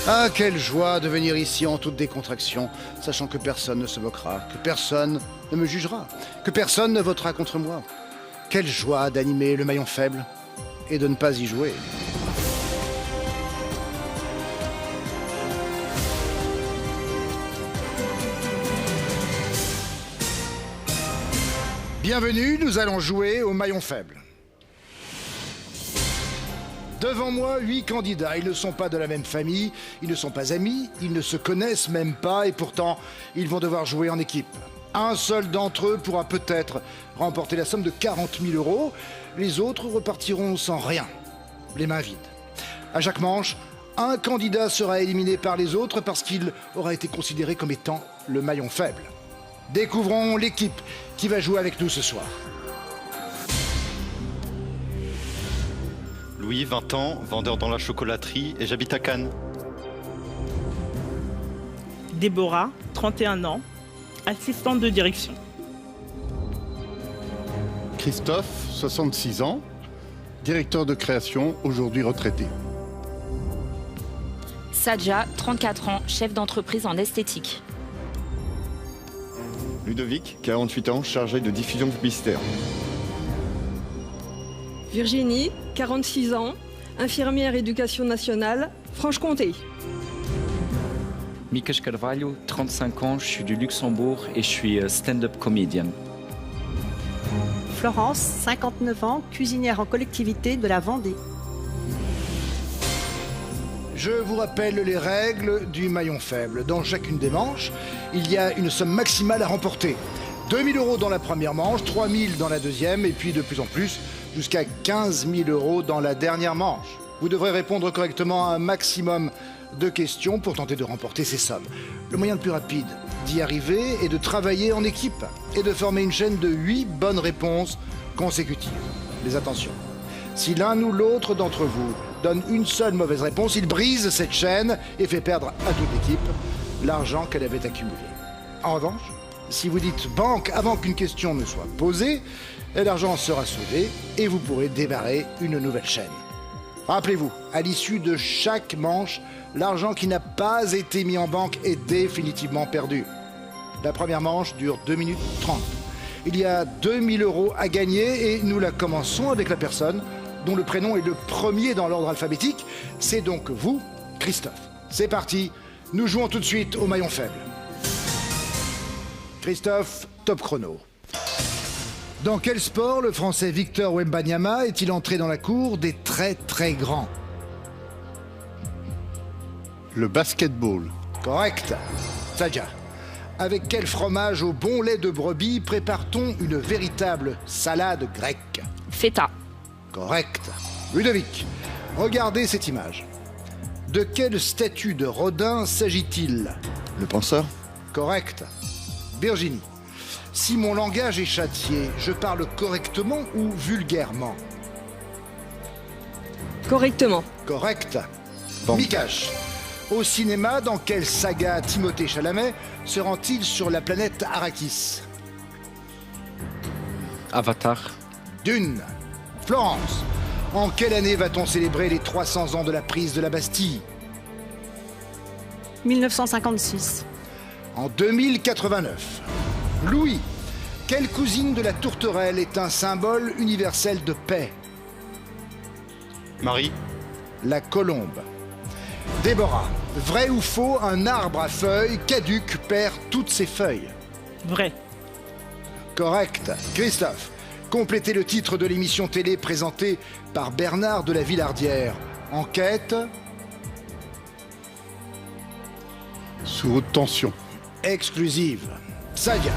Ah, quelle joie de venir ici en toute décontraction, sachant que personne ne se moquera, que personne ne me jugera, que personne ne votera contre moi. Quelle joie d'animer le maillon faible et de ne pas y jouer. Bienvenue, nous allons jouer au maillon faible. Devant moi, 8 candidats. Ils ne sont pas de la même famille, ils ne sont pas amis, ils ne se connaissent même pas et pourtant, ils vont devoir jouer en équipe. Un seul d'entre eux pourra peut-être remporter la somme de 40 000 €. Les autres repartiront sans rien, les mains vides. À chaque manche, un candidat sera éliminé par les autres parce qu'il aura été considéré comme étant le maillon faible. Découvrons l'équipe qui va jouer avec nous ce soir. Louis, 20 ans, vendeur dans la chocolaterie et j'habite à Cannes. Déborah, 31 ans, assistante de direction. Christophe, 66 ans, directeur de création, aujourd'hui retraité. Sadja, 34 ans, chef d'entreprise en esthétique. Ludovic, 48 ans, chargé de diffusion publicitaire. Virginie, 46 ans, infirmière éducation nationale, Franche-Comté. Mikesh Carvalho, 35 ans, je suis du Luxembourg et je suis stand-up comédienne. Florence, 59 ans, cuisinière en collectivité de la Vendée. Je vous rappelle les règles du maillon faible. Dans chacune des manches, il y a une somme maximale à remporter. 2 000 € dans la première manche, 3 000 dans la deuxième et puis de plus en plus jusqu'à 15 000 € dans la dernière manche. Vous devrez répondre correctement à un maximum de questions pour tenter de remporter ces sommes. Le moyen le plus rapide d'y arriver est de travailler en équipe et de former une chaîne de 8 bonnes réponses consécutives. Mais attention, si l'un ou l'autre d'entre vous donne une seule mauvaise réponse, il brise cette chaîne et fait perdre à toute l'équipe l'argent qu'elle avait accumulé. En revanche, si vous dites banque avant qu'une question ne soit posée, l'argent sera sauvé et vous pourrez démarrer une nouvelle chaîne. Rappelez-vous, à l'issue de chaque manche, l'argent qui n'a pas été mis en banque est définitivement perdu. La première manche dure 2 minutes 30. Il y a 2 000 € à gagner et nous la commençons avec la personne dont le prénom est le premier dans l'ordre alphabétique. C'est donc vous, Christophe. C'est parti, nous jouons tout de suite au maillon faible. Christophe, top chrono. Dans quel sport le Français Victor Wembanyama est-il entré dans la cour des très très grands? Le basketball. Correct. Sadja. Avec quel fromage au bon lait de brebis prépare-t-on une véritable salade grecque? Feta. Correct. Ludovic, regardez cette image. De quelle statue de Rodin s'agit-il? Le penseur. Correct. Virginie, si mon langage est châtié, je parle correctement ou vulgairement? Correctement. Correct. Bon. Mikash, au cinéma, dans quelle saga Timothée Chalamet se rend-il sur la planète Arrakis? Avatar. Dune. Florence, en quelle année va-t-on célébrer les 300 ans de la prise de la Bastille? 1956. En 2089. Louis, quelle cousine de la tourterelle est un symbole universel de paix? Marie, La colombe. Déborah, vrai ou faux, un arbre à feuilles caduc perd toutes ses feuilles? Vrai. Correct. Christophe, complétez le titre de l'émission télé présentée par Bernard de la Villardière. Enquête Sous haute tension. exclusive. Saga,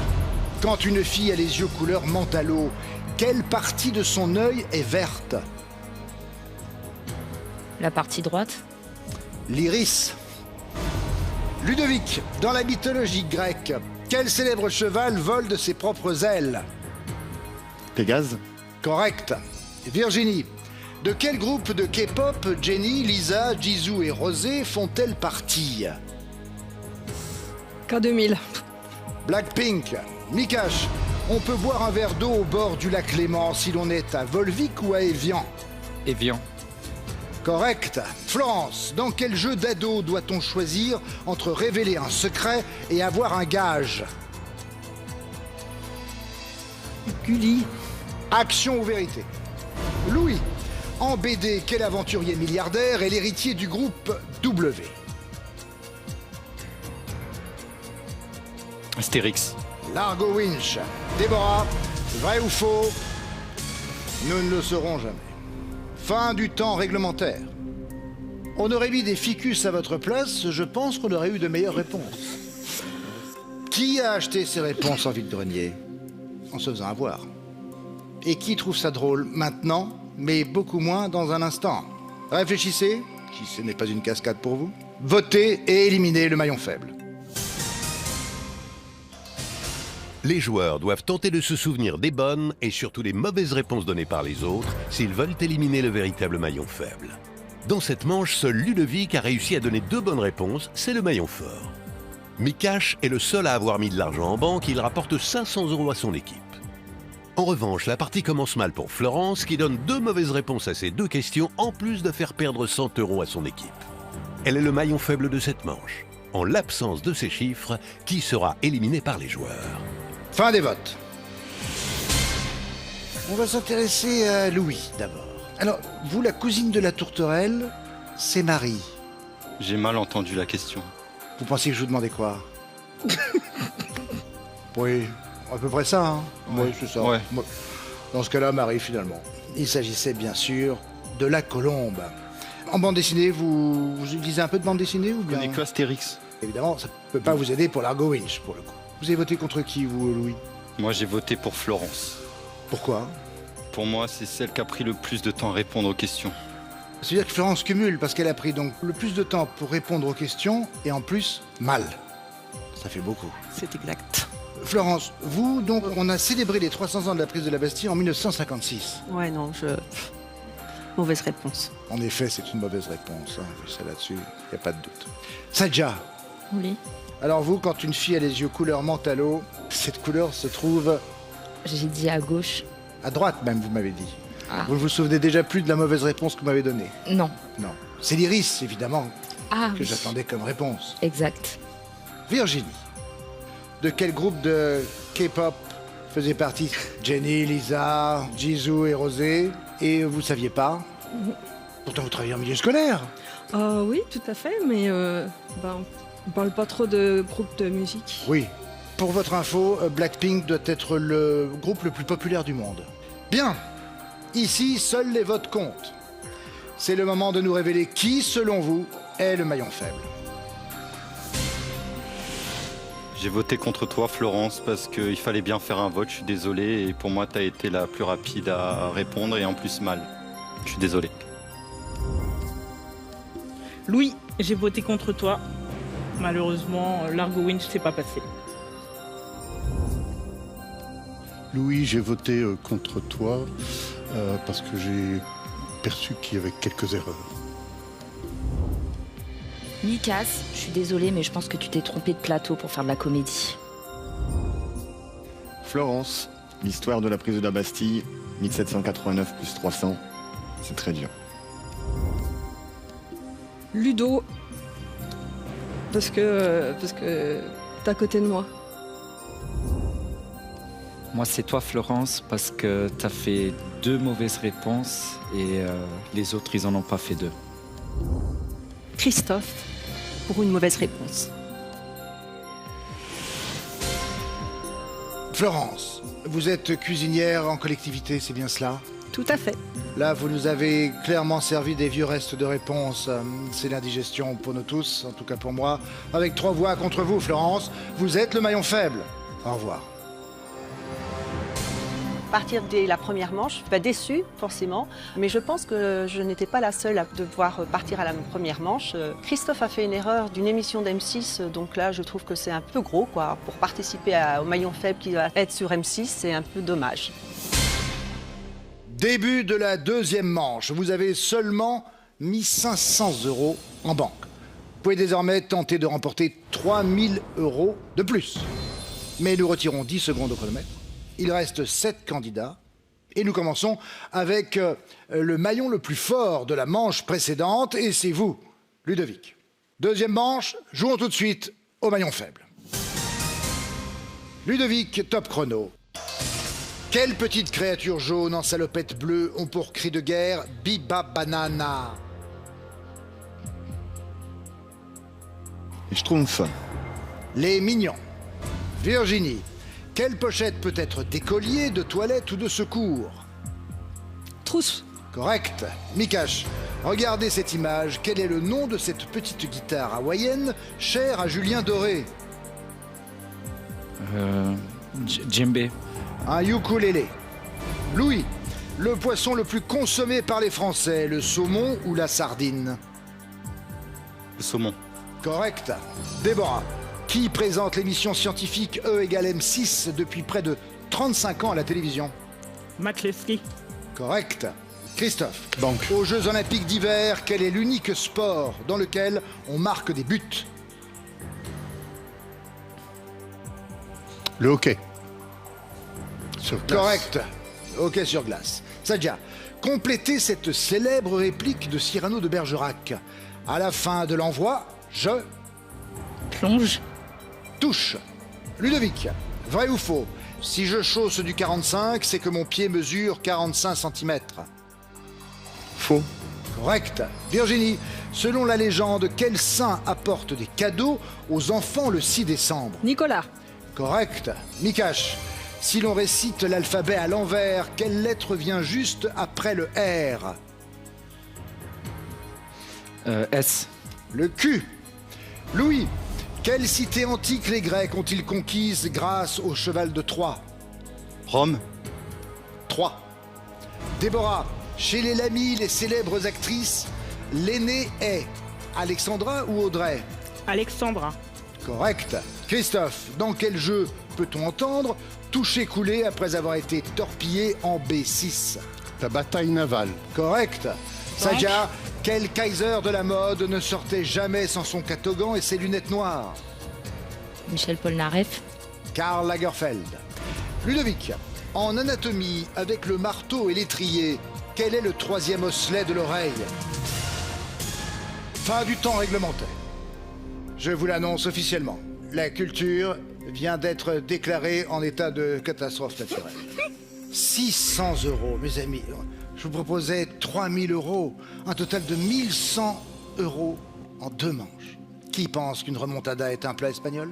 quand une fille a les yeux couleur mentalo, quelle partie de son œil est verte? La partie droite. L'iris. Ludovic, dans la mythologie grecque, quel célèbre cheval vole de ses propres ailes? Pégase. Correct. Virginie, de quel groupe de K-pop Jenny, Lisa, Jisoo et Rosé font-elles partie? K2000. Blackpink. Mikash, on peut boire un verre d'eau au bord du lac Léman si l'on est à Volvic ou à Évian? Evian. Correct. Florence, dans quel jeu d'ado doit-on choisir entre révéler un secret et avoir un gage? Gulli. Action ou vérité? Louis, en BD, quel aventurier milliardaire est l'héritier du groupe W? Astérix. Largo Winch. Déborah, vrai ou faux? Nous ne le saurons jamais. Fin du temps réglementaire. On aurait mis des ficus à votre place, je pense qu'on aurait eu de meilleures réponses. Qui a acheté ces réponses en vide-grenier? En se faisant avoir. Et qui trouve ça drôle maintenant, mais beaucoup moins dans un instant? Réfléchissez, si ce n'est pas une cascade pour vous. Votez et éliminez le maillon faible. Les joueurs doivent tenter de se souvenir des bonnes et surtout des mauvaises réponses données par les autres s'ils veulent éliminer le véritable maillon faible. Dans cette manche, seul Ludovic a réussi à donner 2 bonnes réponses, c'est le maillon fort. Mikash est le seul à avoir mis de l'argent en banque, il rapporte 500 € à son équipe. En revanche, la partie commence mal pour Florence qui donne 2 mauvaises réponses à ces 2 questions en plus de faire perdre 100 € à son équipe. Elle est le maillon faible de cette manche. En l'absence de ces chiffres, qui sera éliminé par les joueurs? Fin des votes. On va s'intéresser à Louis d'abord. Alors, vous, la cousine de la tourterelle, c'est Marie. J'ai mal entendu la question. Vous pensiez que je vous demandais quoi? Oui, à peu près ça, hein? Ouais. Oui, c'est ça. Ouais. Dans ce cas-là, Marie, finalement. Il s'agissait bien sûr de la colombe. En bande dessinée, vous lisez un peu de bande dessinée ou Je bien? connais que Astérix. Évidemment, ça ne peut pas vous aider pour Largo Winch, pour le coup. Vous avez voté contre qui, vous, Louis? Moi, j'ai voté pour Florence. Pourquoi? Pour moi, c'est celle qui a pris le plus de temps à répondre aux questions. C'est-à-dire que Florence cumule, parce qu'elle a pris donc le plus de temps pour répondre aux questions, et en plus, mal. Ça fait beaucoup. C'est exact. Florence, vous, donc, on a célébré les 300 ans de la prise de la Bastille en 1956. Ouais, non, mauvaise réponse. En effet, c'est une mauvaise réponse, hein. Ça là-dessus, il n'y a pas de doute. Sadja, Oui. alors vous, quand une fille a les yeux couleur menthe à l'eau, cette couleur se trouve J'ai dit à gauche. à droite même, vous m'avez dit. Ah. Vous ne vous souvenez déjà plus de la mauvaise réponse que vous m'avez donnée? Non. Non. C'est l'iris, évidemment, Ah que oui. j'attendais comme réponse. Exact. Virginie, de quel groupe de K-pop faisait partie Jenny, Lisa, Jisoo et Rosé? Et vous ne saviez pas? Pourtant, vous travaillez en milieu scolaire. Oui, tout à fait, mais on parle pas trop de groupe de musique. Oui. Pour votre info, Blackpink doit être le groupe le plus populaire du monde. Bien. Ici, seuls les votes comptent. C'est le moment de nous révéler qui, selon vous, est le maillon faible. J'ai voté contre toi, Florence, parce qu'il fallait bien faire un vote. Je suis désolé. Et pour moi, tu as été la plus rapide à répondre et en plus mal. Je suis désolé. Louis, j'ai voté contre toi. Malheureusement, Largo Winch s'est pas passé. Louis, j'ai voté contre toi parce que j'ai perçu qu'il y avait quelques erreurs. Mikas, je suis désolée, mais je pense que tu t'es trompé de plateau pour faire de la comédie. Florence, l'histoire de la prise de la Bastille, 1789 plus 300, c'est très dur. Ludo, parce que t'es à côté de moi. Moi, c'est toi, Florence, parce que tu as fait 2 mauvaises réponses et les autres, ils en ont pas fait 2. Christophe, pour une mauvaise réponse. Florence, vous êtes cuisinière en collectivité, c'est bien cela? Tout à fait. Là, vous nous avez clairement servi des vieux restes de réponses. C'est l'indigestion pour nous tous, en tout cas pour moi. Avec 3 voix contre vous, Florence, vous êtes le maillon faible. Au revoir. Partir dès la première manche, pas déçue forcément, mais je pense que je n'étais pas la seule à devoir partir à la première manche. Christophe a fait une erreur d'une émission d'M6, donc là je trouve que c'est un peu gros quoi. Pour participer au maillon faible qui va être sur M6, c'est un peu dommage. Début de la deuxième manche. Vous avez seulement mis 500 € en banque. Vous pouvez désormais tenter de remporter 3000 € de plus. Mais nous retirons 10 secondes au chronomètre. Il reste 7 candidats Et nous commençons avec le maillon le plus fort de la manche précédente, et c'est vous, Ludovic. Deuxième manche, jouons tout de suite au maillon faible. Ludovic, top chrono. Quelle petite créature jaune en salopette bleue ont pour cri de guerre Biba Banana? Schtroumpf. Les mignons. Virginie. Quelle pochette peut être d'écolier, de toilette ou de secours? Trousse. Correct. Mikash. Regardez cette image. Quel est le nom de cette petite guitare hawaïenne chère à Julien Doré? Djembé. Un ukulélé. Louis. Le poisson le plus consommé par les Français, le saumon ou la sardine? Le saumon. Correct. Déborah. Qui présente l'émission scientifique E égale M6 depuis près de 35 ans à la télévision? Matt Leslie. Correct. Christophe. Banque. Aux Jeux Olympiques d'hiver, quel est l'unique sport dans lequel on marque des buts? Le hockey. Sur glace. Correct. Hockey sur glace. Sadia, complétez cette célèbre réplique de Cyrano de Bergerac. À la fin de l'envoi, je Plonge. touche. Ludovic, vrai ou faux? Si je chausse du 45, c'est que mon pied mesure 45 cm. Faux. Correct. Virginie, selon la légende, quel saint apporte des cadeaux aux enfants le 6 décembre? Nicolas. Correct. Mikash, si l'on récite l'alphabet à l'envers, quelle lettre vient juste après le R? S. Le Q. Louis, quelle cité antique les Grecs ont-ils conquise grâce au cheval de Troie? Rome. 3. Déborah, chez les Lamy, les célèbres actrices, l'aînée est Alexandra ou Audrey? Alexandra. Correct. Christophe, dans quel jeu peut-on entendre toucher coulé après avoir été torpillé en B6? La bataille navale. Correct. Sadia, quel Kaiser de la mode ne sortait jamais sans son catogan et ses lunettes noires? Michel Polnareff. Karl Lagerfeld. Ludovic, en anatomie, avec le marteau et l'étrier, quel est le troisième osselet de l'oreille? Fin du temps réglementaire. Je vous l'annonce officiellement. La culture vient d'être déclarée en état de catastrophe naturelle. 600 €, mes amis. Je vous proposais 3000 €, un total de 1100 € en 2 manches. Qui pense qu'une remontada est un plat espagnol?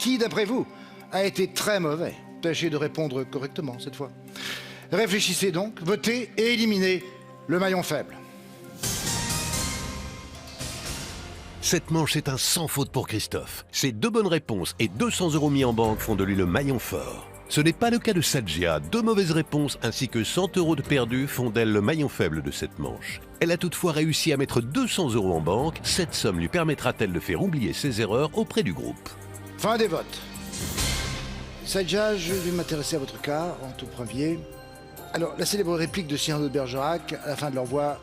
Qui, d'après vous, a été très mauvais? Tâchez de répondre correctement cette fois. Réfléchissez donc, votez et éliminez le maillon faible. Cette manche est un sans faute pour Christophe. Ses 2 bonnes réponses et 200 € mis en banque font de lui le maillon fort. Ce n'est pas le cas de Sadia. 2 mauvaises réponses ainsi que 100 € de perdu font d'elle le maillon faible de cette manche. Elle a toutefois réussi à mettre 200 € en banque. Cette somme lui permettra-t-elle de faire oublier ses erreurs auprès du groupe? Fin des votes. Sadia, je vais m'intéresser à votre cas en tout premier. Alors, la célèbre réplique de Cyrano de Bergerac, à la fin de l'envoi,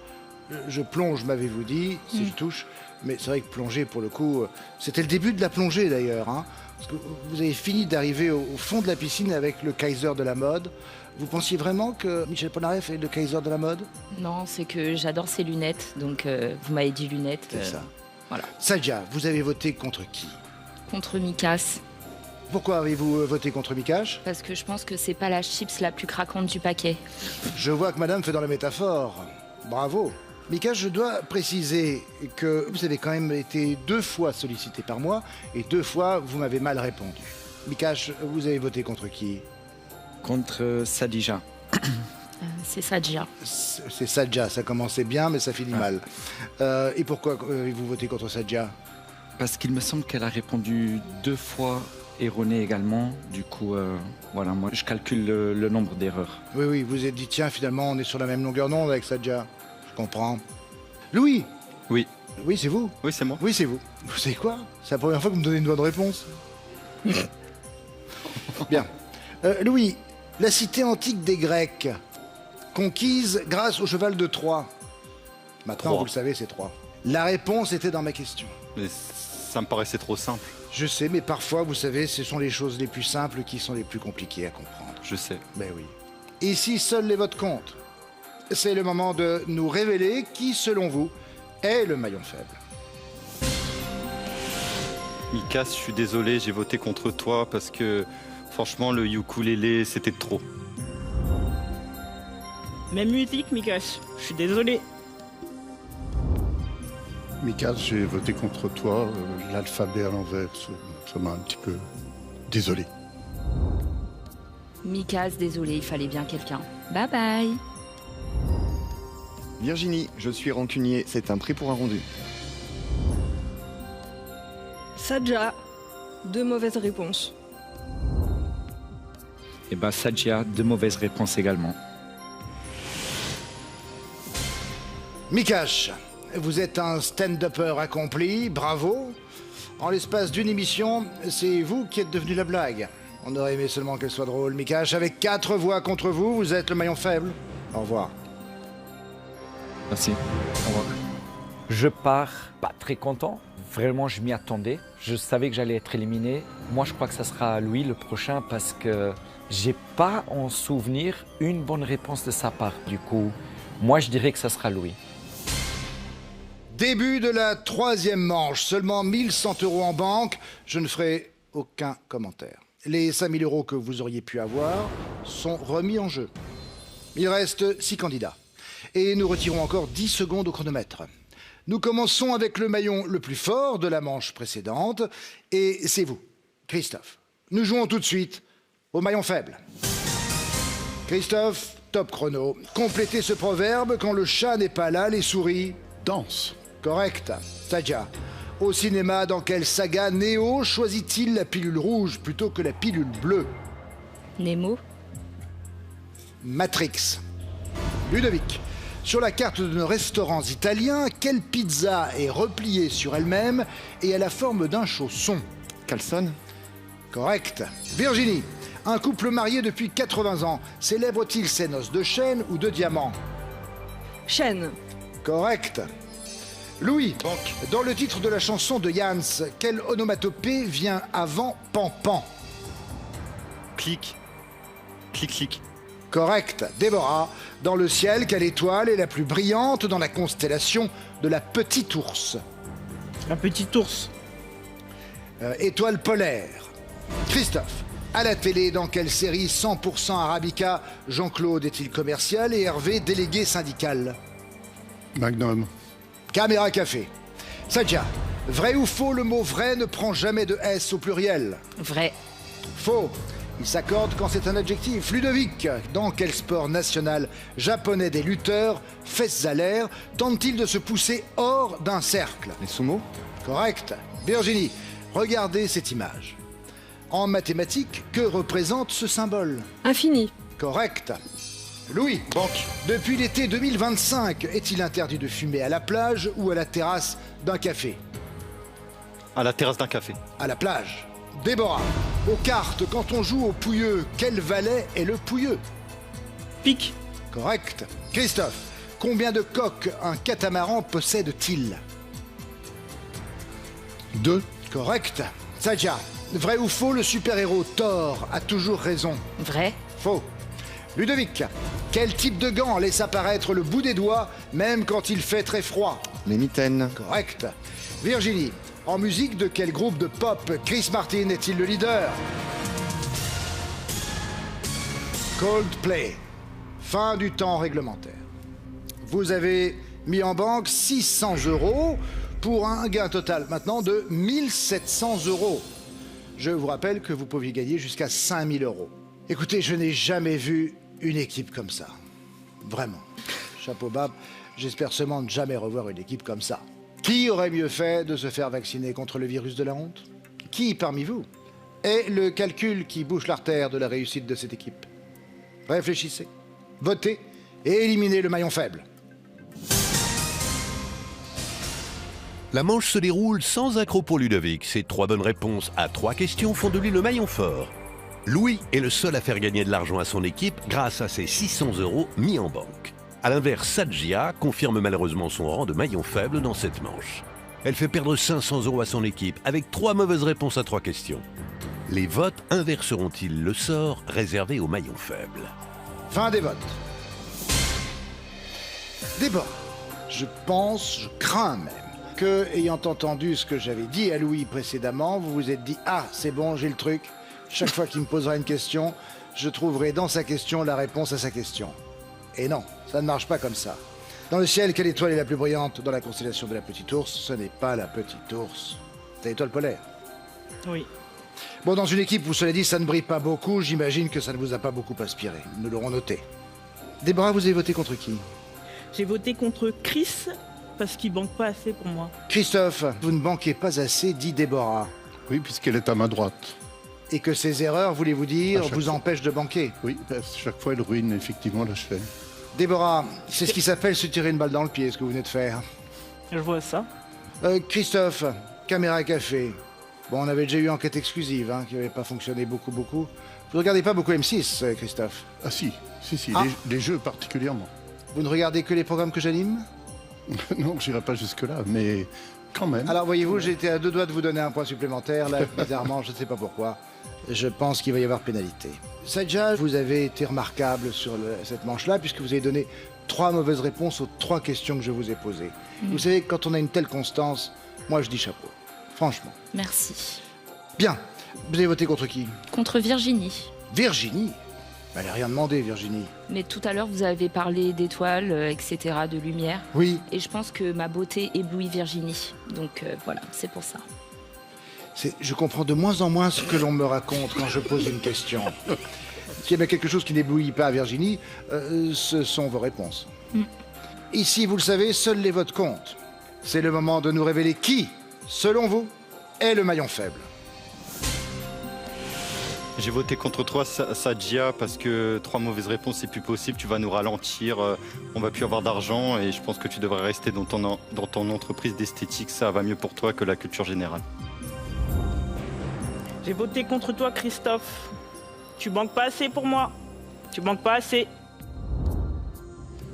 je plonge, m'avez-vous dit, si je touche. Mais c'est vrai que plonger, pour le coup, c'était le début de la plongée d'ailleurs. Hein, parce que vous avez fini d'arriver au fond de la piscine avec le Kaiser de la mode. Vous pensiez vraiment que Michel Polnareff est le Kaiser de la mode? Non, c'est que j'adore ces lunettes, donc vous m'avez dit lunettes. C'est ça. Voilà. Sadia, vous avez voté contre qui? Contre Mikash. Pourquoi avez-vous voté contre Mikash? Parce que je pense que c'est pas la chips la plus craquante du paquet. Je vois que madame fait dans la métaphore. Bravo. Mikash, je dois préciser que vous avez quand même été 2 fois sollicité par moi et 2 fois vous m'avez mal répondu. Mikash, vous avez voté contre qui? Contre Sadija. C'est Sadia. C'est Sadia, ça commençait bien mais ça finit mal. Et pourquoi vous votez contre Sadia? Parce qu'il me semble qu'elle a répondu 2 fois erroné également. Du coup, voilà, moi je calcule le nombre d'erreurs. Oui, oui, vous vous êtes dit, tiens, finalement, on est sur la même longueur d'onde avec Sadia. Je comprends. Louis? Oui. Oui, c'est vous? Oui, c'est moi. Oui, c'est vous. Vous savez quoi? C'est la première fois que vous me donnez une bonne réponse. Bien. Louis, la cité antique des Grecs, conquise grâce au cheval de Troie. Maintenant, 3. vous le savez, c'est 3. La réponse était dans ma question. Mais ça me paraissait trop simple. Je sais, mais parfois, vous savez, ce sont les choses les plus simples qui sont les plus compliquées à comprendre. Je sais. Ben oui. Ici, seuls les votes comptent. C'est le moment de nous révéler qui, selon vous, est le maillon faible. Mikas, je suis désolé, j'ai voté contre toi parce que franchement, le ukulélé, c'était trop. Même musique, Mikas. Je suis désolé. Mikas, j'ai voté contre toi. L'alphabet à l'envers, ça m'a un petit peu désolé. Mikas, désolé, il fallait bien quelqu'un. Bye bye. Virginie, je suis rancunier, c'est un prix pour un rendu. Sadja, 2 mauvaises réponses. Et bah Sadja, 2 mauvaises réponses également. Mikash, vous êtes un stand-upper accompli, bravo. En l'espace d'une émission, c'est vous qui êtes devenu la blague. On aurait aimé seulement qu'elle soit drôle. Mikash, avec 4 voix contre vous, vous êtes le maillon faible. Au revoir. Merci. Au revoir. Je pars pas très content. Vraiment, je m'y attendais. Je savais que j'allais être éliminé. Moi, je crois que ça sera Louis le prochain parce que j'ai pas en souvenir une bonne réponse de sa part. Du coup, moi, je dirais que ça sera Louis. Début de la 3e manche, seulement 1100 € en banque. Je ne ferai aucun commentaire. Les 5000 € que vous auriez pu avoir sont remis en jeu. Il reste 6 candidats. Et nous retirons encore 10 secondes au chronomètre. Nous commençons avec le maillon le plus fort de la manche précédente. Et c'est vous, Christophe. Nous jouons tout de suite au maillon faible. Christophe, top chrono. Complétez ce proverbe, quand le chat n'est pas là, les souris dansent. Correct. Sadja. Au cinéma, dans quelle saga Néo choisit-il la pilule rouge plutôt que la pilule bleue? Nemo. Matrix. Ludovic. Sur la carte de nos restaurants italiens, quelle pizza est repliée sur elle-même et a la forme d'un chausson? Calzone. Correct. Virginie. Un couple marié depuis 80 ans célèbre-t-il ses noces de chêne ou de diamant? Chêne. Correct. Louis, dans le titre de la chanson de Jans, quelle onomatopée vient avant pan-pan? Clic. Clic, clic. Correct. Déborah, dans le ciel, quelle étoile est la plus brillante dans la constellation de la Petite Ours? La Petite Ours. Étoile polaire. Christophe, à la télé, dans quelle série 100% Arabica Jean-Claude est-il commercial et Hervé délégué syndical? Magnum. Caméra café. Sadja, vrai ou faux, le mot vrai ne prend jamais de S au pluriel? Vrai. Faux. Il s'accorde quand c'est un adjectif. Ludovic, dans quel sport national japonais des lutteurs, fesses à l'air, tente-t-il de se pousser hors d'un cercle? Les sumo. Correct. Virginie, regardez cette image. En mathématiques, que représente ce symbole? Infini. Correct. Louis, depuis l'été 2025, est-il interdit de fumer à la plage ou à la terrasse d'un café? À la terrasse d'un café. À la plage. Déborah, aux cartes, quand on joue au pouilleux, quel valet est le pouilleux? Pique. Correct. Christophe, combien de coques un catamaran possède-t-il? 2. Correct. Sadja, vrai ou faux, le super-héros Thor a toujours raison? Vrai. Faux. Ludovic, quel type de gant laisse apparaître le bout des doigts, même quand il fait très froid? Les mitaines. Correct. Virginie, en musique, de quel groupe de pop Chris Martin est-il le leader? Coldplay. Fin du temps réglementaire. Vous avez mis en banque 600 € pour un gain total maintenant de 1700 €. Je vous rappelle que vous pouviez gagner jusqu'à 5000 €. Écoutez, je n'ai jamais vu une équipe comme ça. Vraiment. Chapeau bas. J'espère seulement ne jamais revoir une équipe comme ça. Qui aurait mieux fait de se faire vacciner contre le virus de la honte? Qui parmi vous est le calcul qui bouche l'artère de la réussite de cette équipe? Réfléchissez, votez et éliminez le maillon faible. La manche se déroule sans accroc pour Ludovic. Ses 3 bonnes réponses à 3 questions font de lui le maillon fort. Louis est le seul à faire gagner de l'argent à son équipe grâce à ses 600 € mis en banque. A l'inverse, Sadja confirme malheureusement son rang de maillon faible dans cette manche. Elle fait perdre 500 € à son équipe avec 3 mauvaises réponses à 3 questions. Les votes inverseront-ils le sort réservé au maillon faible? Fin des votes. Déborah, je crains même, que, ayant entendu ce que j'avais dit à Louis précédemment, vous vous êtes dit « Ah, c'est bon, j'ai le truc. Chaque fois qu'il me posera une question, je trouverai dans sa question la réponse à sa question. » Et non, ça ne marche pas comme ça. Dans le ciel, quelle étoile est la plus brillante dans la constellation de la Petite Ourse? Ce n'est pas la Petite Ourse, c'est l'étoile polaire. Oui. Bon, dans une équipe, vous cela dit, ça ne brille pas beaucoup. J'imagine que ça ne vous a pas beaucoup inspiré. Nous l'aurons noté. Déborah, vous avez voté contre qui? J'ai voté contre Chris parce qu'il banque pas assez pour moi. Christophe, vous ne banquez pas assez, dit Déborah. Oui, puisqu'elle est à ma droite. Et que ces erreurs, voulez-vous dire, vous fois. empêchent de banquer? Oui, chaque fois, elle ruine effectivement la chaîne. Déborah, c'est ce qui s'appelle se tirer une balle dans le pied, ce que vous venez de faire. Je vois ça. Christophe, caméra café. Bon, on avait déjà eu enquête exclusive, qui n'avait pas fonctionné beaucoup. Vous ne regardez pas beaucoup M6, Christophe? Ah si. Ah. Les jeux particulièrement. Vous ne regardez que les programmes que j'anime? Non, j'irai pas jusque-là, mais quand même. Alors voyez-vous, j'ai été à 2 doigts de vous donner un point supplémentaire, là, bizarrement, je ne sais pas pourquoi. Je pense qu'il va y avoir pénalité. Sadja, vous avez été remarquable sur cette manche-là, puisque vous avez donné 3 mauvaises réponses aux 3 questions que je vous ai posées. Vous savez, quand on a une telle constance, moi je dis chapeau. Franchement. Merci. Bien. Vous avez voté contre qui? Contre Virginie. Virginie? Elle n'a rien demandé, Virginie. Mais tout à l'heure, vous avez parlé d'étoiles, etc., de lumière. Oui. Et je pense que ma beauté éblouit Virginie. Donc voilà, c'est pour ça. Je comprends de moins en moins ce que l'on me raconte quand je pose une question. S'il y a bien quelque chose qui n'éblouit pas Virginie, ce sont vos réponses. Ici, vous le savez, seuls les votes comptent. C'est le moment de nous révéler qui, selon vous, est le maillon faible. J'ai voté contre toi, Sadja, parce que 3 mauvaises réponses, c'est plus possible. Tu vas nous ralentir, on va plus avoir d'argent et je pense que tu devrais rester dans ton entreprise d'esthétique. Ça va mieux pour toi que la culture générale. J'ai voté contre toi, Christophe. Tu banques pas assez pour moi. Tu banques pas assez.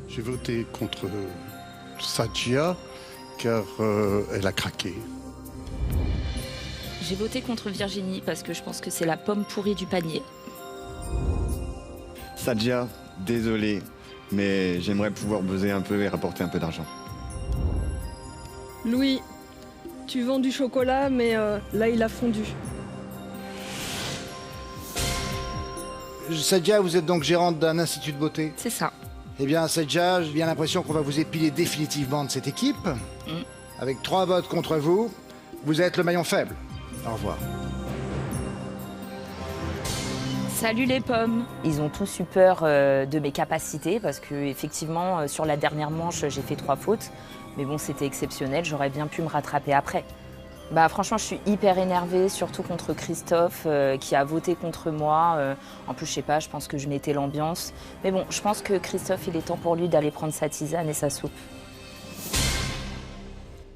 J'ai voté contre Sadja, car elle a craqué. J'ai voté contre Virginie parce que je pense que c'est la pomme pourrie du panier. Sadja, désolé, mais j'aimerais pouvoir buzzer un peu et rapporter un peu d'argent. Louis, tu vends du chocolat, mais là, il a fondu. Sadja, vous êtes donc gérante d'un institut de beauté? C'est ça. Eh bien, Sadja, j'ai bien l'impression qu'on va vous épiler définitivement de cette équipe. Avec 3 votes contre vous, vous êtes le maillon faible. Au revoir. Salut les pommes. Ils ont tous eu peur de mes capacités parce que effectivement sur la dernière manche j'ai fait 3 fautes. Mais bon, c'était exceptionnel, j'aurais bien pu me rattraper après. Bah franchement, je suis hyper énervée, surtout contre Christophe qui a voté contre moi. En plus, je sais pas, je pense que je mettais l'ambiance. Mais bon, je pense que Christophe, il est temps pour lui d'aller prendre sa tisane et sa soupe.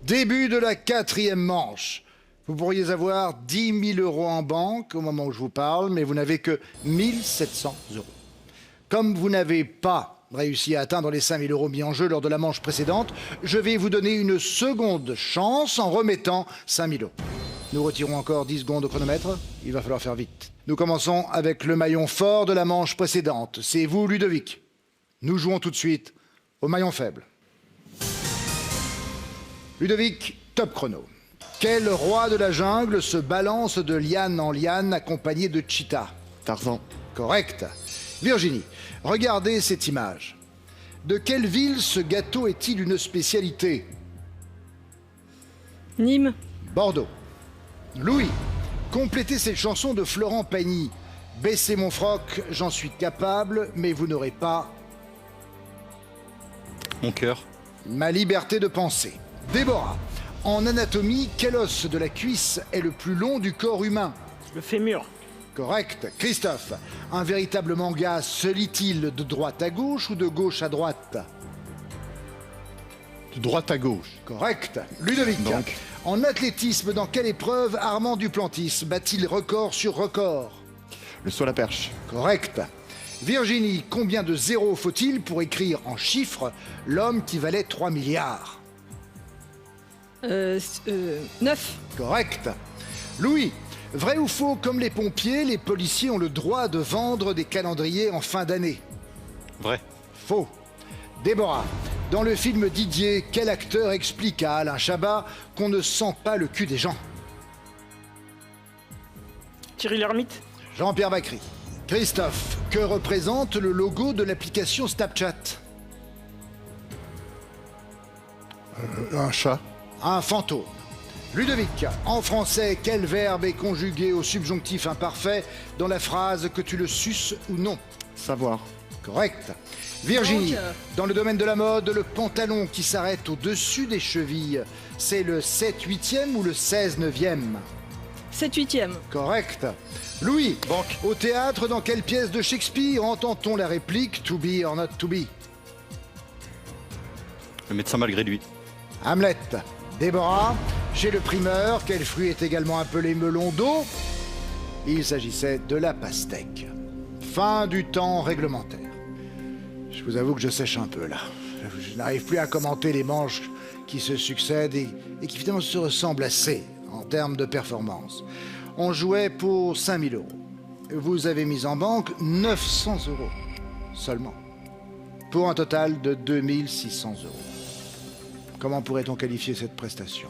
Début de la 4e manche. Vous pourriez avoir 10 000 € en banque au moment où je vous parle, mais vous n'avez que 1 700 €. Comme vous n'avez pas réussi à atteindre les 5 000 € mis en jeu lors de la manche précédente, je vais vous donner une seconde chance en remettant 5 000 €. Nous retirons encore 10 secondes au chronomètre. Il va falloir faire vite. Nous commençons avec le maillon fort de la manche précédente. C'est vous, Ludovic. Nous jouons tout de suite au maillon faible. Ludovic, top chrono. Quel roi de la jungle se balance de liane en liane accompagné de cheetah? Tarzan. Correct. Virginie, regardez cette image. De quelle ville ce gâteau est-il une spécialité? Nîmes. Bordeaux. Louis, complétez cette chanson de Florent Pagny. Baissez mon froc, j'en suis capable, mais vous n'aurez pas... Mon cœur. Ma liberté de penser. Déborah, en anatomie, quel os de la cuisse est le plus long du corps humain? Le fémur. Correct. Christophe, un véritable manga se lit-il de droite à gauche ou de gauche à droite? De droite à gauche. Correct. Ludovic, donc. En athlétisme, dans quelle épreuve Armand Duplantis bat-il record sur record? Le saut à la perche. Correct. Virginie, combien de zéros faut-il pour écrire en chiffres l'homme qui valait 3 milliards? 9. Correct. Louis, vrai ou faux, comme les pompiers, les policiers ont le droit de vendre des calendriers en fin d'année? Vrai. Faux. Déborah, dans le film Didier, quel acteur explique à Alain Chabat qu'on ne sent pas le cul des gens? Thierry Lhermitte. Jean-Pierre Bacry. Christophe, que représente le logo de l'application Snapchat? Un chat. Un fantôme. Ludovic, en français, quel verbe est conjugué au subjonctif imparfait dans la phrase que tu le suces ou non? Savoir. Correct. Virginie, dans le domaine de la mode, le pantalon qui s'arrête au-dessus des chevilles, c'est le 7/8e ou le 16/9e? 7/8e. Correct. Louis, au théâtre, dans quelle pièce de Shakespeare entend-on la réplique « to be or not to be » ? Le médecin malgré lui. Hamlet. Déborah, chez le primeur, quel fruit est également appelé melon d'eau? Il s'agissait de la pastèque. Fin du temps réglementaire. Je vous avoue que je sèche un peu là. Je n'arrive plus à commenter les manches qui se succèdent et qui finalement se ressemblent assez en termes de performance. On jouait pour 5 000 €. Vous avez mis en banque 900 € seulement, pour un total de 2 600 €. Comment pourrait-on qualifier cette prestation?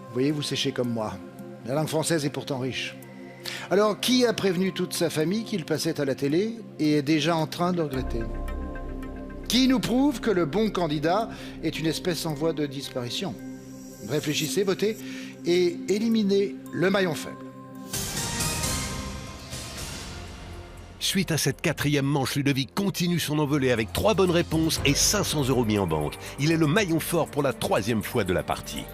Vous voyez, vous séchez comme moi. La langue française est pourtant riche. Alors, qui a prévenu toute sa famille qu'il passait à la télé et est déjà en train de le regretter? Qui nous prouve que le bon candidat est une espèce en voie de disparition? Réfléchissez, votez et éliminez le maillon faible. Suite à cette 4e manche, Ludovic continue son envolée avec 3 bonnes réponses et 500 € mis en banque. Il est le maillon fort pour la 3e fois de la partie.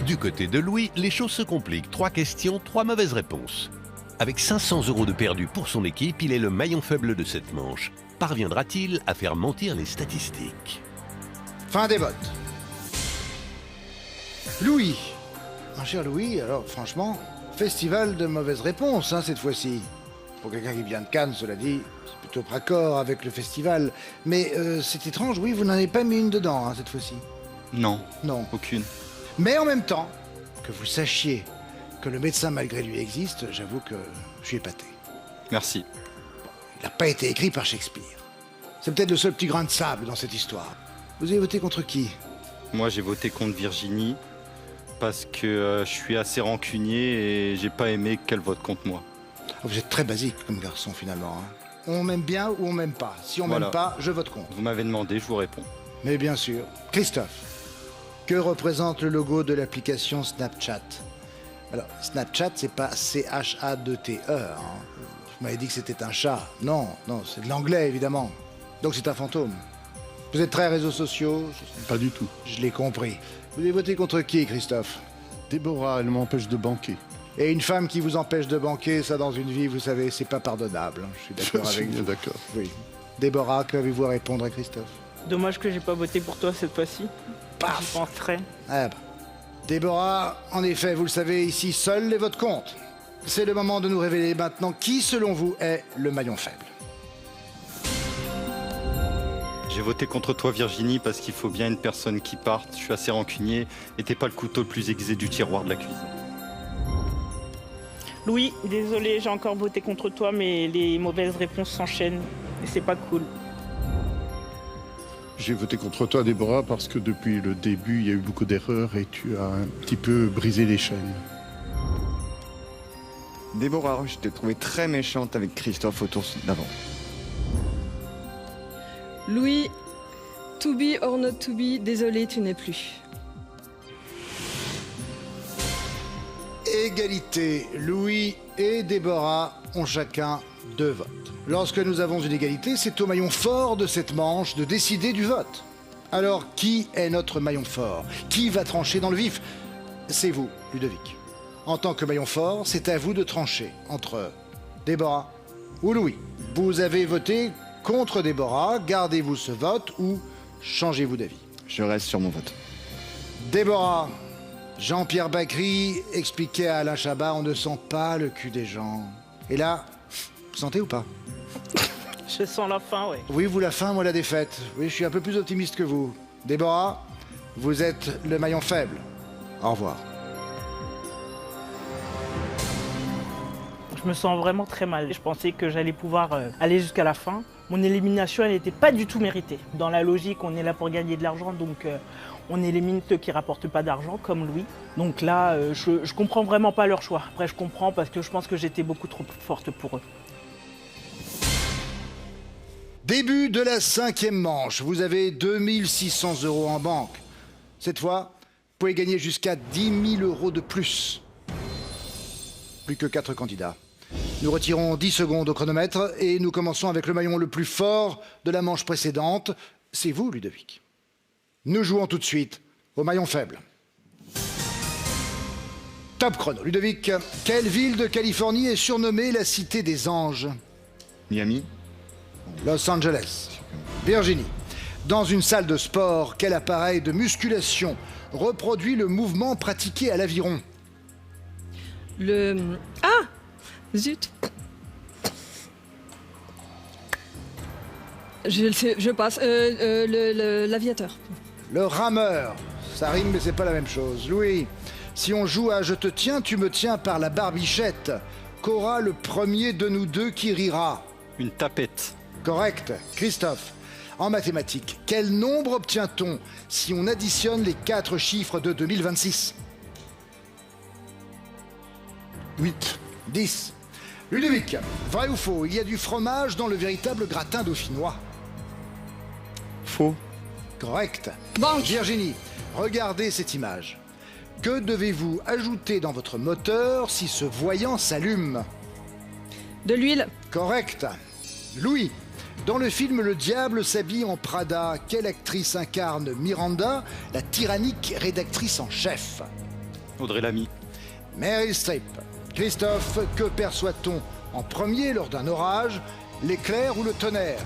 Du côté de Louis, les choses se compliquent. 3 questions, 3 mauvaises réponses. Avec 500 € de perdu pour son équipe, il est le maillon faible de cette manche. Parviendra-t-il à faire mentir les statistiques? Fin des votes. Louis. Mon cher Louis, alors franchement, festival de mauvaises réponses cette fois-ci. Pour quelqu'un qui vient de Cannes, cela dit, c'est plutôt raccord avec le festival. Mais c'est étrange, oui, vous n'en avez pas mis une dedans cette fois-ci. Non. Non. Aucune. Mais en même temps, que vous sachiez que le médecin malgré lui existe, j'avoue que je suis épaté. Merci. Il n'a pas été écrit par Shakespeare. C'est peut-être le seul petit grain de sable dans cette histoire. Vous avez voté contre qui? Moi, j'ai voté contre Virginie parce que je suis assez rancunier et j'ai pas aimé qu'elle vote contre moi. Vous êtes très basique comme garçon finalement. On m'aime bien ou on m'aime pas. Si on m'aime pas, je vote contre. Vous m'avez demandé, je vous réponds. Mais bien sûr. Christophe, que représente le logo de l'application Snapchat? Alors, Snapchat, c'est pas C-H-A-2-T-E. Vous m'avez dit que c'était un chat. Non, c'est de l'anglais évidemment. Donc c'est un fantôme. Vous êtes très réseaux sociaux? Pas du tout. Je l'ai compris. Vous avez voté contre qui, Christophe? Déborah, elle m'empêche de banquer. Et une femme qui vous empêche de banquer, ça dans une vie, vous savez, c'est pas pardonnable. Je suis d'accord avec vous. D'accord. Oui. Déborah, qu'avez-vous à répondre à Christophe? Dommage que j'ai pas voté pour toi cette fois-ci. Paf! Je penserais. Ah bah. Déborah, en effet, vous le savez, ici, seuls les votes comptent. C'est le moment de nous révéler maintenant qui, selon vous, est le maillon faible. J'ai voté contre toi, Virginie, parce qu'il faut bien une personne qui parte. Je suis assez rancunier et t'es pas le couteau le plus aiguisé du tiroir de la cuisine. Louis, désolé, j'ai encore voté contre toi, mais les mauvaises réponses s'enchaînent et c'est pas cool. J'ai voté contre toi, Déborah, parce que depuis le début, il y a eu beaucoup d'erreurs et tu as un petit peu brisé les chaînes. Déborah, je t'ai trouvé très méchante avec Christophe au tour d'avant. Louis, to be or not to be, désolé, tu n'es plus. Égalité. Louis et Déborah ont chacun 2 votes. Lorsque nous avons une égalité, c'est au maillon fort de cette manche de décider du vote. Alors, qui est notre maillon fort? Qui va trancher dans le vif? C'est vous, Ludovic. En tant que maillon fort, c'est à vous de trancher entre Déborah ou Louis. Vous avez voté contre Déborah, gardez-vous ce vote ou changez-vous d'avis? Je reste sur mon vote. Déborah, Jean-Pierre Bacry expliquait à Alain Chabat, on ne sent pas le cul des gens. Et là, vous sentez ou pas? Je sens la fin, ouais. Oui, vous la fin, moi la défaite. Oui, je suis un peu plus optimiste que vous. Déborah, vous êtes le maillon faible. Au revoir. Je Je me sens vraiment très mal. Je pensais que j'allais pouvoir aller jusqu'à la fin. Mon élimination, elle n'était pas du tout méritée. Dans la logique, on est là pour gagner de l'argent, donc on élimine ceux qui ne rapportent pas d'argent, comme Louis. Donc là, je comprends vraiment pas leur choix. Après, je comprends parce que je pense que j'étais beaucoup trop forte pour eux. Début de la 5e manche. Vous avez 2600 € en banque. Cette fois, vous pouvez gagner jusqu'à 10 000 € de plus. Plus que 4 candidats. Nous retirons 10 secondes au chronomètre et nous commençons avec le maillon le plus fort de la manche précédente. C'est vous, Ludovic. Nous jouons tout de suite au maillon faible. Top chrono. Ludovic, quelle ville de Californie est surnommée la cité des anges? Miami. Los Angeles. Virginie. Dans une salle de sport, quel appareil de musculation reproduit le mouvement pratiqué à l'aviron? Ah! Zut! Je passe. L'aviateur. Le rameur. Ça rime, mais c'est pas la même chose. Louis, si on joue à Je te tiens, tu me tiens par la barbichette, qu'aura le premier de nous deux qui rira? Une tapette. Correct. Christophe, en mathématiques, quel nombre obtient-on si on additionne les 4 chiffres de 2026? 8. 10. Ludovic, vrai ou faux, il y a du fromage dans le véritable gratin dauphinois? Faux. Correct. Banque. Virginie, regardez cette image. Que devez-vous ajouter dans votre moteur si ce voyant s'allume? De l'huile. Correct. Louis, dans le film Le Diable s'habille en Prada, quelle actrice incarne Miranda, la tyrannique rédactrice en chef? Audrey Lamy. Meryl Streep. Christophe, que perçoit-on en premier lors d'un orage, l'éclair ou le tonnerre?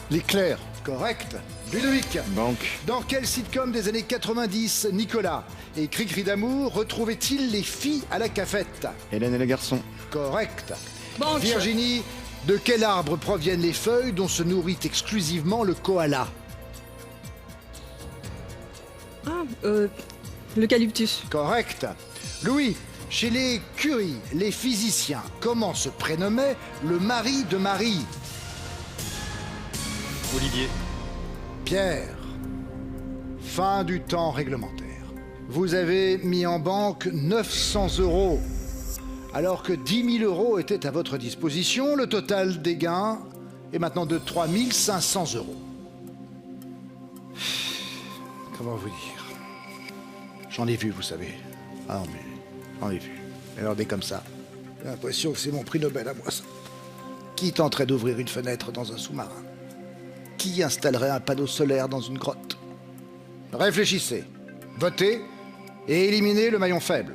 L'éclair. Correct. Ludovic, Banque. dans quel sitcom des années 90, Nicolas et Cri-Cri d'amour retrouvaient-ils les filles à la cafette? Hélène et les garçons. Correct. Banque. Virginie, de quel arbre proviennent les feuilles dont se nourrit exclusivement le koala? Ah, l'eucalyptus. Correct. Louis, chez les Curie, les physiciens, comment se prénommait le mari de Marie? Olivier. Pierre. Fin du temps réglementaire. Vous avez mis en banque 900 €. Alors que 10 000 € étaient à votre disposition, le total des gains est maintenant de 3 500 €. Comment vous dire? J'en ai vu, vous savez. Ah non, mais j'en ai vu. Alors des comme ça. J'ai l'impression que c'est mon prix Nobel à moi, ça. Qui tenterait d'ouvrir une fenêtre dans un sous-marin? Qui installerait un panneau solaire dans une grotte? Réfléchissez, votez et éliminez le maillon faible.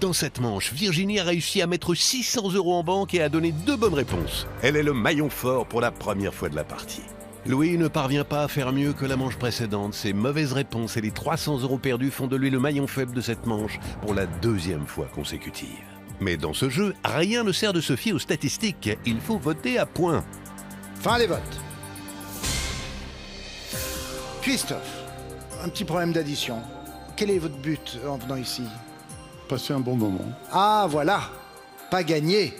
Dans cette manche, Virginie a réussi à mettre 600 € en banque et a donné 2 bonnes réponses. Elle est le maillon fort pour la première fois de la partie. Louis ne parvient pas à faire mieux que la manche précédente. Ses mauvaises réponses et les 300 € perdus font de lui le maillon faible de cette manche pour la 2e fois consécutive. Mais dans ce jeu, rien ne sert de se fier aux statistiques. Il faut voter à points. Fin des votes. Christophe, un petit problème d'addition. Quel est votre but en venant ici? Passer un bon moment. Ah, voilà. Pas gagné.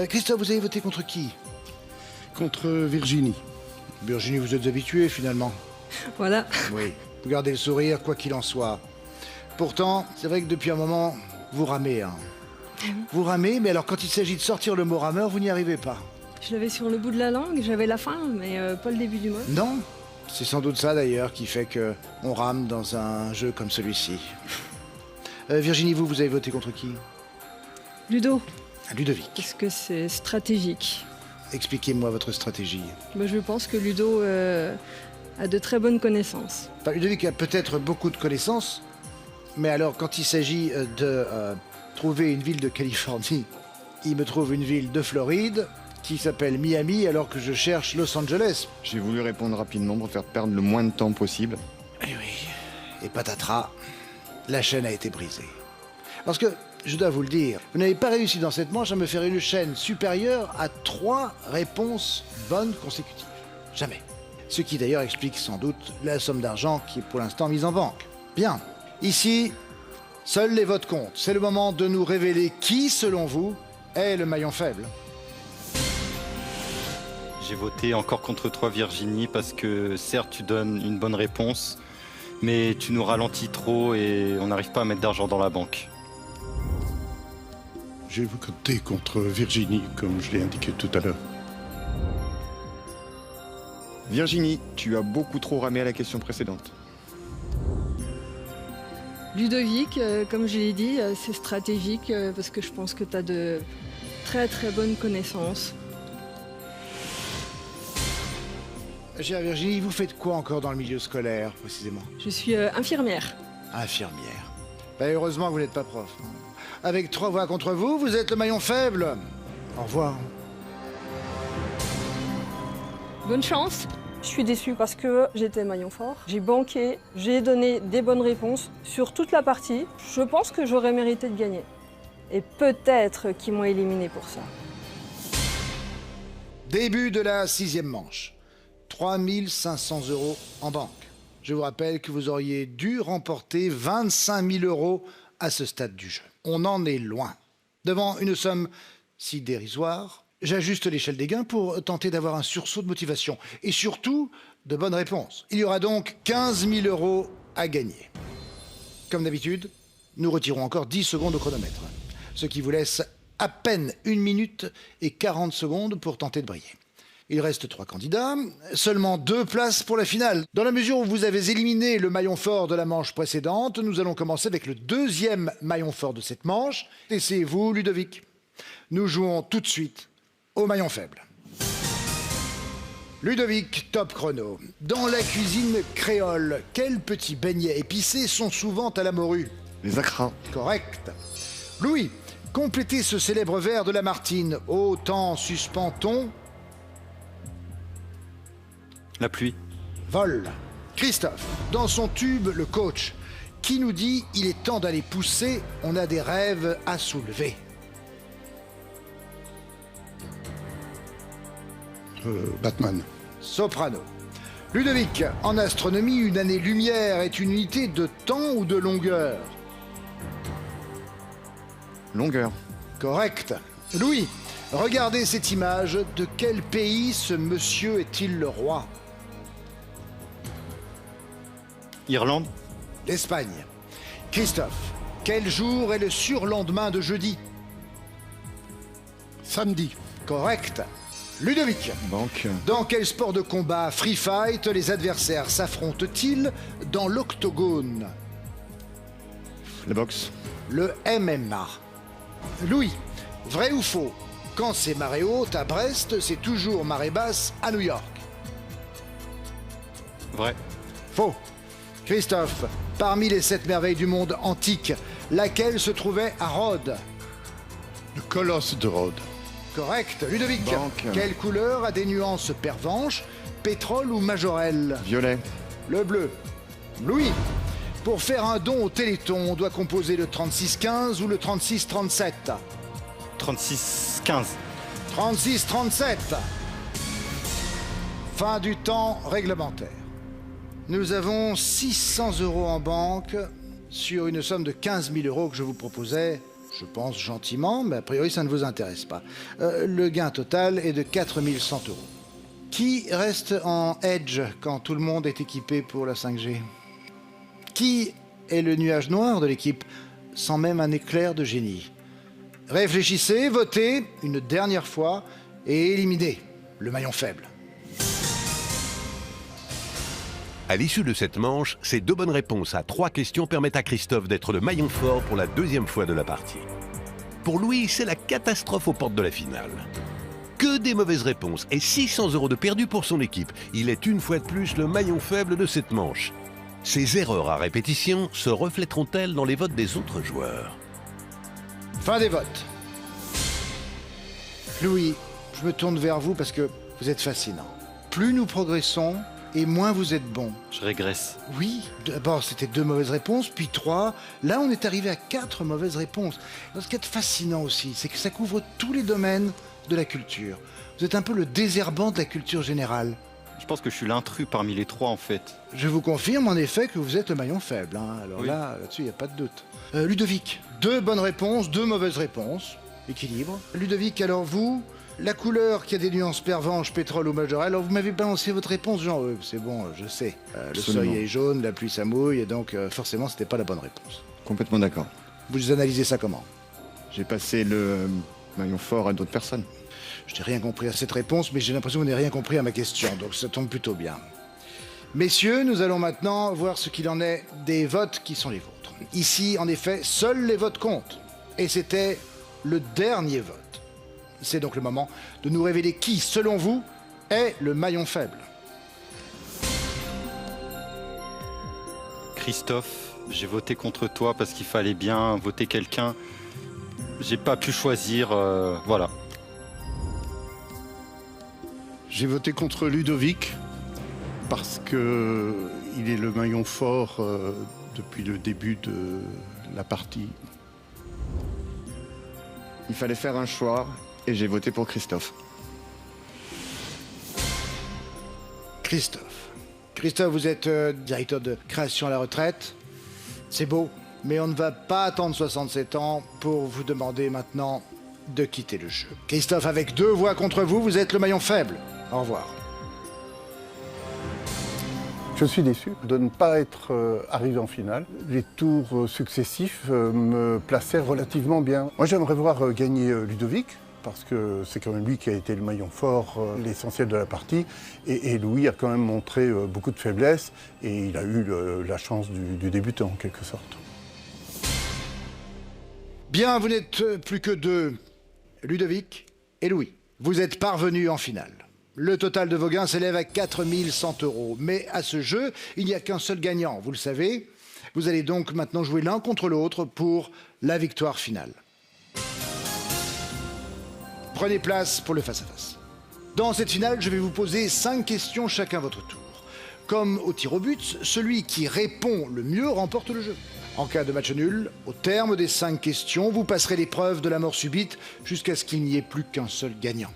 Christophe, vous avez voté contre qui? Contre Virginie. Virginie, vous êtes habitué finalement. Voilà. Oui. Vous gardez le sourire, quoi qu'il en soit. Pourtant, c'est vrai que depuis un moment, vous ramez. Hein. Vous ramez, mais alors quand il s'agit de sortir le mot rameur, vous n'y arrivez pas. Je l'avais sur le bout de la langue, j'avais la fin, mais pas le début du mot. Non. C'est sans doute ça d'ailleurs qui fait qu'on rame dans un jeu comme celui-ci. Virginie, vous avez voté contre qui? Ludo. Ludovic. Parce que c'est stratégique. Expliquez-moi votre stratégie. Moi, je pense que Ludo a de très bonnes connaissances. Enfin, Ludovic a peut-être beaucoup de connaissances, mais alors quand il s'agit de trouver une ville de Californie, il me trouve une ville de Floride qui s'appelle Miami alors que je cherche Los Angeles. J'ai voulu répondre rapidement pour faire perdre le moins de temps possible. Et oui. Et patatras, la chaîne a été brisée. Parce que, je dois vous le dire, vous n'avez pas réussi dans cette manche à me faire une chaîne supérieure à 3 réponses bonnes consécutives. Jamais. Ce qui d'ailleurs explique sans doute la somme d'argent qui est pour l'instant mise en banque. Bien. Ici, Seuls les votes comptent. C'est le moment de nous révéler qui, selon vous, est le maillon faible. J'ai voté encore contre toi, Virginie, parce que certes, tu donnes une bonne réponse, mais tu nous ralentis trop et on n'arrive pas à mettre d'argent dans la banque. J'ai voté contre Virginie, comme je l'ai indiqué tout à l'heure. Virginie, tu as beaucoup trop ramé à la question précédente. Ludovic, comme je l'ai dit, c'est stratégique parce que je pense que tu as de très très bonnes connaissances. Chère Virginie, vous faites quoi encore dans le milieu scolaire, précisément? Je suis infirmière. Infirmière. Ben, heureusement que vous n'êtes pas prof. Avec 3 voix contre vous, vous êtes le maillon faible. Au revoir. Bonne chance. Je suis déçue parce que j'étais maillon fort. J'ai banqué, j'ai donné des bonnes réponses sur toute la partie. Je pense que j'aurais mérité de gagner. Et peut-être qu'ils m'ont éliminé pour ça. Début de la 6e manche. 3 500 € en banque. Je vous rappelle que vous auriez dû remporter 25 000 € à ce stade du jeu. On en est loin. Devant une somme si dérisoire, j'ajuste l'échelle des gains pour tenter d'avoir un sursaut de motivation. Et surtout, de bonnes réponses. Il y aura donc 15 000 € à gagner. Comme d'habitude, nous retirons encore 10 secondes au chronomètre. Ce qui vous laisse à peine 1 minute et 40 secondes pour tenter de briller. Il reste 3 candidats, seulement 2 places pour la finale. Dans la mesure où vous avez éliminé le maillon fort de la manche précédente, nous allons commencer avec le 2e maillon fort de cette manche. Et c'est vous, Ludovic. Nous jouons tout de suite au maillon faible. Ludovic, top chrono. Dans la cuisine créole, quels petits beignets épicés sont souvent à la morue? Les acras. Correct. Louis, complétez ce célèbre vers de Lamartine. Autant suspend-on? La pluie. Vol. Christophe, dans son tube, le coach, qui nous dit « Il est temps d'aller pousser, on a des rêves à soulever ». Batman. Soprano. Ludovic, en astronomie, une année-lumière est une unité de temps ou de longueur? Longueur. Correct. Louis, regardez cette image. De quel pays ce monsieur est-il le roi? Irlande. L'Espagne. Christophe, quel jour est le surlendemain de jeudi? Samedi. Correct. Ludovic, Banque. dans quel sport de combat free fight les adversaires s'affrontent-ils dans l'octogone? La boxe. Le MMA. Louis, vrai ou faux? Quand c'est marée haute à Brest, c'est toujours marée basse à New York. Vrai. Faux. Christophe, parmi les 7 merveilles du monde antique, laquelle se trouvait à Rhodes? Le colosse de Rhodes. Correct. Ludovic, Banque. quelle couleur a des nuances pervenches, pétrole ou majorelle? Violet. Le bleu. Louis, pour faire un don au Téléthon, on doit composer le 36-15 ou le 36-37? 36-15. 36-37. Fin du temps réglementaire. Nous avons 600 € en banque sur une somme de 15 000 € que je vous proposais, je pense gentiment, mais a priori ça ne vous intéresse pas. Le gain total est de 4 100 €. Qui reste en edge quand tout le monde est équipé pour la 5G? Qui est le nuage noir de l'équipe, sans même un éclair de génie? Réfléchissez, votez une dernière fois et éliminez le maillon faible. À l'issue de cette manche, ces 2 bonnes réponses à 3 questions permettent à Christophe d'être le maillon fort pour la 2e fois de la partie. Pour Louis, c'est la catastrophe aux portes de la finale. Que des mauvaises réponses et 600 € de perdu pour son équipe. Il est une fois de plus le maillon faible de cette manche. Ces erreurs à répétition se reflèteront-elles dans les votes des autres joueurs? Fin des votes. Louis, je me tourne vers vous parce que vous êtes fascinant. Plus nous progressons, et moins vous êtes bon. Je régresse. Oui, d'abord c'était 2 mauvaises réponses, puis 3. Là on est arrivé à 4 mauvaises réponses. Ce qui est fascinant aussi, c'est que ça couvre tous les domaines de la culture. Vous êtes un peu le désherbant de la culture générale. Je pense que je suis l'intrus parmi les trois en fait. Je vous confirme en effet que vous êtes le maillon faible. Hein. Alors Oui. là-dessus, il n'y a pas de doute. Ludovic, 2 bonnes réponses, 2 mauvaises réponses. Équilibre. Ludovic, alors vous, la couleur qui a des nuances pervenche, pétrole ou majorel, alors vous m'avez balancé votre réponse, genre, c'est bon, je sais. Le Absolument. seuil est jaune, la pluie ça mouille, et donc forcément, c'était pas la bonne réponse. Complètement d'accord. Vous analysez ça comment? J'ai passé le maillon fort à d'autres personnes. Je n'ai rien compris à cette réponse, mais j'ai l'impression que vous n'avez rien compris à ma question, donc ça tombe plutôt bien. Messieurs, nous allons maintenant voir ce qu'il en est des votes qui sont les vôtres. Ici, en effet, seuls les votes comptent. Et c'était le dernier vote. C'est donc le moment de nous révéler qui, selon vous, est le maillon faible. Christophe, j'ai voté contre toi parce qu'il fallait bien voter quelqu'un. J'ai pas pu choisir, voilà. J'ai voté contre Ludovic parce que il est le maillon fort depuis le début de la partie. Il fallait faire un choix et j'ai voté pour Christophe. Christophe. Christophe, vous êtes directeur de création à la retraite. C'est beau, mais on ne va pas attendre 67 ans pour vous demander maintenant de quitter le jeu. Christophe, avec 2 voix contre vous, vous êtes le maillon faible. Au revoir. Je suis déçu de ne pas être arrivé en finale. Les tours successifs me plaçaient relativement bien. Moi, j'aimerais voir gagner Ludovic, parce que c'est quand même lui qui a été le maillon fort, l'essentiel de la partie. Et Louis a quand même montré beaucoup de faiblesse, et il a eu la chance du débutant, en quelque sorte. Bien, vous n'êtes plus que 2, Ludovic et Louis. Vous êtes parvenus en finale. Le total de vos gains s'élève à 4 100 €. Mais à ce jeu, il n'y a qu'un seul gagnant, vous le savez. Vous allez donc maintenant jouer l'un contre l'autre pour la victoire finale. Prenez place pour le face-à-face. Dans cette finale, je vais vous poser 5 questions chacun à votre tour. Comme au tir au but, celui qui répond le mieux remporte le jeu. En cas de match nul, au terme des 5 questions, vous passerez l'épreuve de la mort subite jusqu'à ce qu'il n'y ait plus qu'un seul gagnant.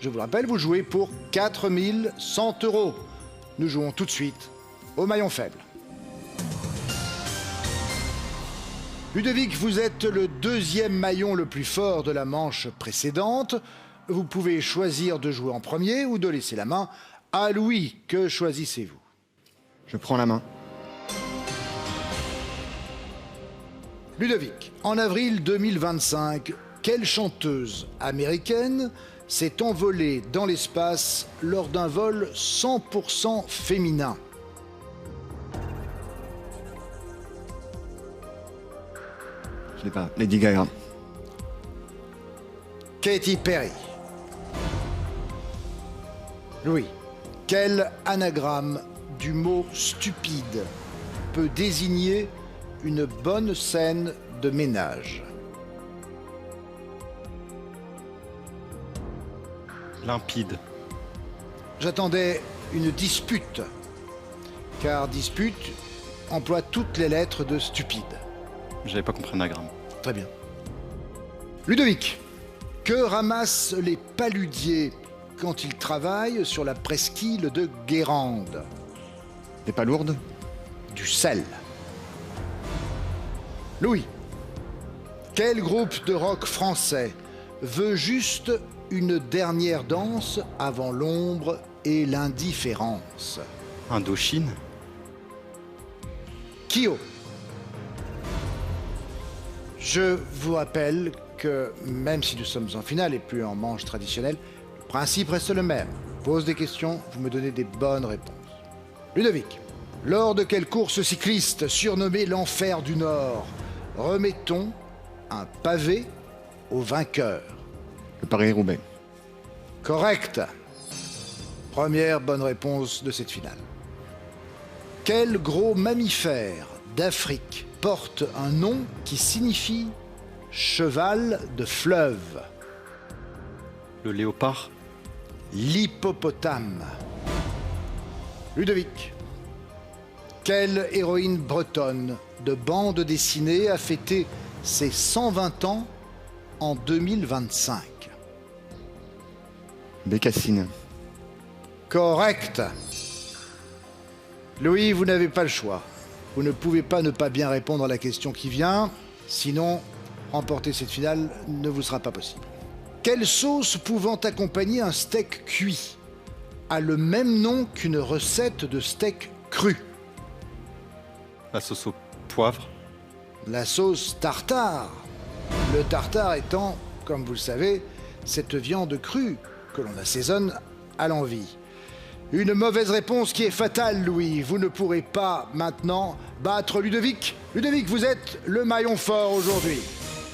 Je vous le rappelle, vous jouez pour 4 100 €. Nous jouons tout de suite au maillon faible. Ludovic, vous êtes le 2e maillon le plus fort de la manche précédente. Vous pouvez choisir de jouer en premier ou de laisser la main à Louis. Que choisissez-vous? Je prends la main. Ludovic, en avril 2025, quelle chanteuse américaine s'est envolée dans l'espace lors d'un vol 100% féminin? Je l'ai pas. Lady Gaga. Katy Perry. Louis, quel anagramme du mot stupide peut désigner une bonne scène de ménage? Limpide. J'attendais une dispute, car dispute emploie toutes les lettres de stupide. J'avais pas compris l'anagramme. Très bien. Ludovic, que ramassent les paludiers quand ils travaillent sur la presqu'île de Guérande? Des palourdes. Du sel. Louis, quel groupe de rock français veut juste une dernière danse avant l'ombre et l'indifférence? Indochine. Kyo. Je vous rappelle que même si nous sommes en finale et plus en manche traditionnelle, le principe reste le même. Pose des questions, vous me donnez des bonnes réponses. Ludovic, lors de quelle course cycliste surnommée l'Enfer du Nord remettons un pavé au vainqueur? Le Paris-Roubaix. Correct. Première bonne réponse de cette finale. Quel gros mammifère d'Afrique porte un nom qui signifie cheval de fleuve? Le léopard. L'hippopotame. Ludovic, quelle héroïne bretonne de bande dessinée a fêté ses 120 ans en 2025? Bécassine. Correct. Louis, vous n'avez pas le choix. Vous ne pouvez pas ne pas bien répondre à la question qui vient. Sinon, remporter cette finale ne vous sera pas possible. Quelle sauce pouvant accompagner un steak cuit a le même nom qu'une recette de steak cru? La sauce au poivre. La sauce tartare. Le tartare étant, comme vous le savez, cette viande crue que l'on assaisonne à l'envie. Une mauvaise réponse qui est fatale, Louis. Vous ne pourrez pas maintenant battre Ludovic. Ludovic, vous êtes le maillon fort aujourd'hui.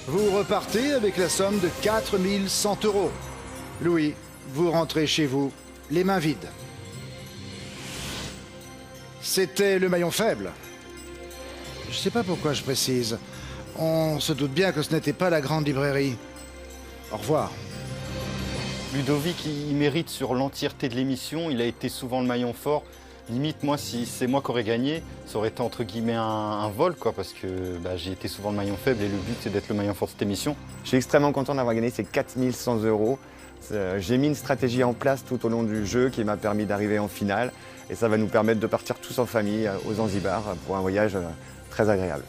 Vous repartez avec la somme de 4 100 €. Louis, vous rentrez chez vous les mains vides. C'était le maillon faible. Je ne sais pas pourquoi je précise. On se doute bien que ce n'était pas la grande librairie. Au revoir. Ludovic, il mérite sur l'entièreté de l'émission. Il a été souvent le maillon fort. Limite, moi, si c'est moi qui aurais gagné, ça aurait été entre guillemets un vol, quoi, parce que j'ai été souvent le maillon faible et le but, c'est d'être le maillon fort de cette émission. Je suis extrêmement content d'avoir gagné ces 4 100 €. J'ai mis une stratégie en place tout au long du jeu qui m'a permis d'arriver en finale. Et ça va nous permettre de partir tous en famille au Zanzibar pour un voyage très agréable.